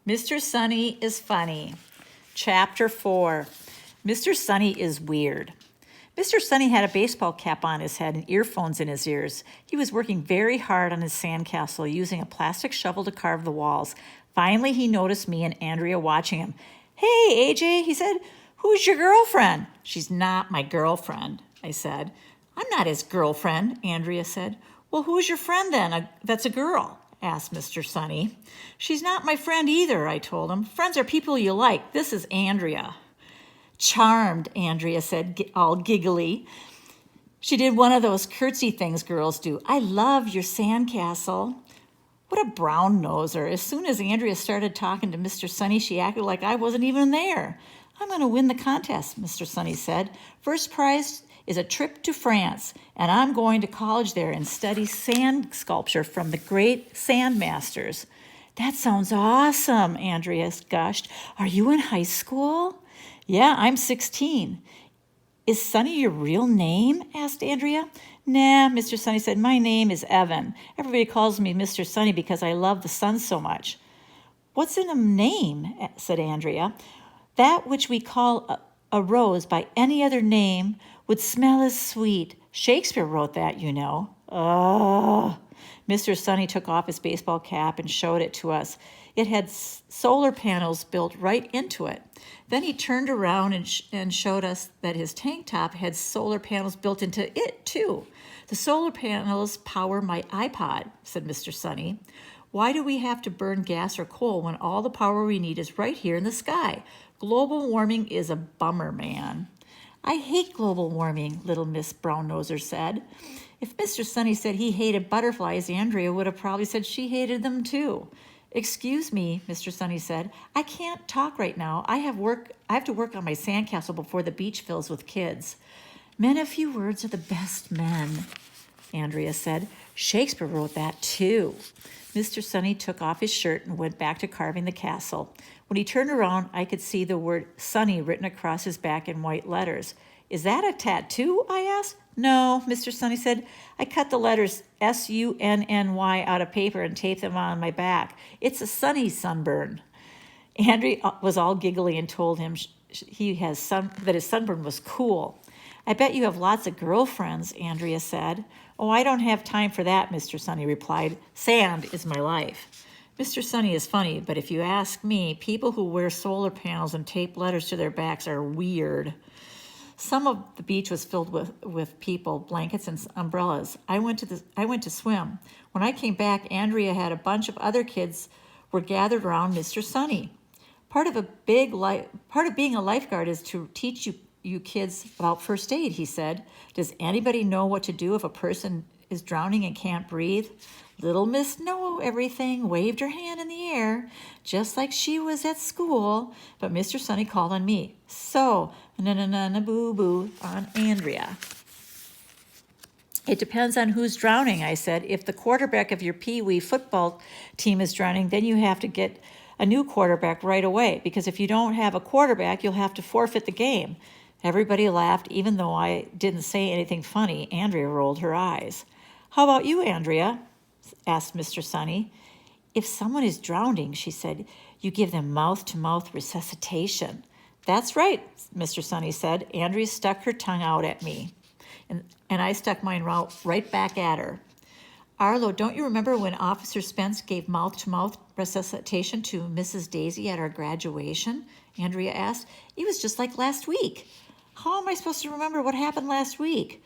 Mr. Sunny is funny. Chapter 4. Mr. Sunny is weird. Mr. Sunny had a baseball cap on his head and earphones in his ears. He was working very hard on his sandcastle, using a plastic shovel to carve the walls. Finally, he noticed me and Andrea watching him. "Hey, AJ," he said, "who's your girlfriend?" "She's not my girlfriend," I said. "I'm not his girlfriend," Andrea said. "Well, who's your friend then, that's a girl?" asked Mr. Sunny. "She's not my friend either," I told him. "Friends are people you like. This is Andrea." "Charmed," Andrea said, all giggly. She did one of those curtsy things girls do. "I love your sandcastle." What a brown noser. As soon as Andrea started talking to Mr. Sunny, she acted like I wasn't even there. "I'm going to win the contest," Mr. Sunny said. "First prize is a trip to France, and I'm going to college there and study sand sculpture from the great sand masters." "That sounds awesome," Andrea gushed. "Are you in high school?" "Yeah, I'm 16. "Is Sunny your real name?" asked Andrea. "Nah," Mr. Sunny said. "My name is Evan. Everybody calls me Mr. Sunny because I love the sun so much." "What's in a name?" said Andrea. "That which we call a rose by any other name would smell as sweet. Shakespeare wrote that, you know." "Oh." Mr. Sunny took off his baseball cap and showed it to us. It had solar panels built right into it. Then he turned around and showed us that his tank top had solar panels built into it, too. "The solar panels power my iPod," said Mr. Sunny. "Why do we have to burn gas or coal when all the power we need is right here in the sky? Global warming is a bummer, man." "I hate global warming," little Miss Brown-Noser said. If Mr. Sunny said he hated butterflies, Andrea would have probably said she hated them too. "Excuse me," Mr. Sunny said. "I can't talk right now. I have to work on my sandcastle before the beach fills with kids." "Men of few words are the best men," Andrea said. "Shakespeare wrote that too." Mr. Sunny took off his shirt and went back to carving the castle. When he turned around, I could see the word Sunny written across his back in white letters. "Is that a tattoo?" I asked. "No," Mr. Sunny said. "I cut the letters SUNNY out of paper and taped them on my back. It's a sunny sunburn." Andrea was all giggly and told him that his sunburn was cool. "I bet you have lots of girlfriends," Andrea said. "Oh, I don't have time for that," Mr. Sunny replied. "Sand is my life." Mr. Sunny is funny, but if you ask me, people who wear solar panels and tape letters to their backs are weird. Some of the beach was filled with people, blankets, and umbrellas. I went to swim. When I came back, Andrea had a bunch of other kids were gathered around Mr. Sunny. Part of being a lifeguard is to teach you kids about first aid," he said. "Does anybody know what to do if a person is drowning and can't breathe?" Little Miss Know Everything waved her hand in the air, just like she was at school, but Mr. Sunny called on me. So, na-na-na-na-boo-boo on Andrea. "It depends on who's drowning," I said. "If the quarterback of your Pee-wee football team is drowning, then you have to get a new quarterback right away, because if you don't have a quarterback, you'll have to forfeit the game." Everybody laughed, even though I didn't say anything funny. Andrea rolled her eyes. "How about you, Andrea?" asked Mr. Sunny. "If someone is drowning," she said, "you give them mouth-to-mouth resuscitation." "That's right," Mr. Sunny said. Andrea stuck her tongue out at me, and I stuck mine right back at her. "Arlo, don't you remember when Officer Spence gave mouth-to-mouth resuscitation to Mrs. Daisy at our graduation?" Andrea asked. "It was just like last week." "How am I supposed to remember what happened last week?"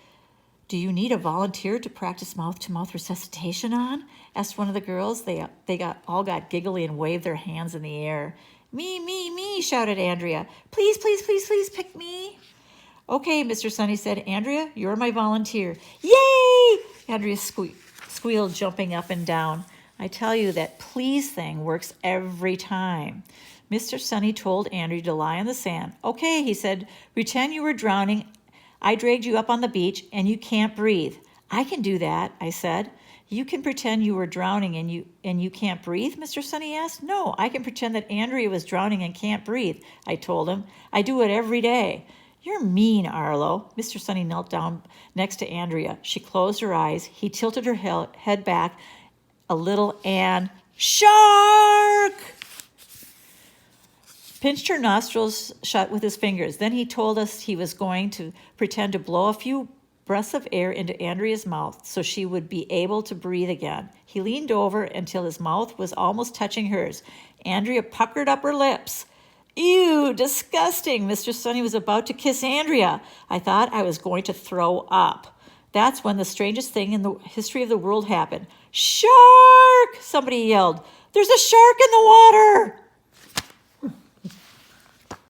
"Do you need a volunteer to practice mouth-to-mouth resuscitation on?" asked one of the girls. They all got giggly and waved their hands in the air. "Me, me, me," shouted Andrea. "Please, please, please, please pick me." "Okay," Mr. Sunny said. "Andrea, you're my volunteer." "Yay!" Andrea squealed, jumping up and down. I tell you, that please thing works every time. Mr. Sunny told Andrea to lie on the sand. "Okay," he said, "pretend you were drowning. I dragged you up on the beach and you can't breathe." "I can do that," I said. "You can pretend you were drowning and you can't breathe?" Mr. Sunny asked. "No, I can pretend that Andrea was drowning and can't breathe," I told him. "I do it every day." "You're mean, Arlo." Mr. Sunny knelt down next to Andrea. She closed her eyes. He tilted her head back a little and... Shark! pinched her nostrils shut with his fingers. Then he told us he was going to pretend to blow a few breaths of air into Andrea's mouth so she would be able to breathe again. He leaned over until his mouth was almost touching hers. Andrea puckered up her lips. Ew, disgusting. Mr. Sunny was about to kiss Andrea. I thought I was going to throw up. That's when the strangest thing in the history of the world happened. Shark! Somebody yelled. There's a shark in the water!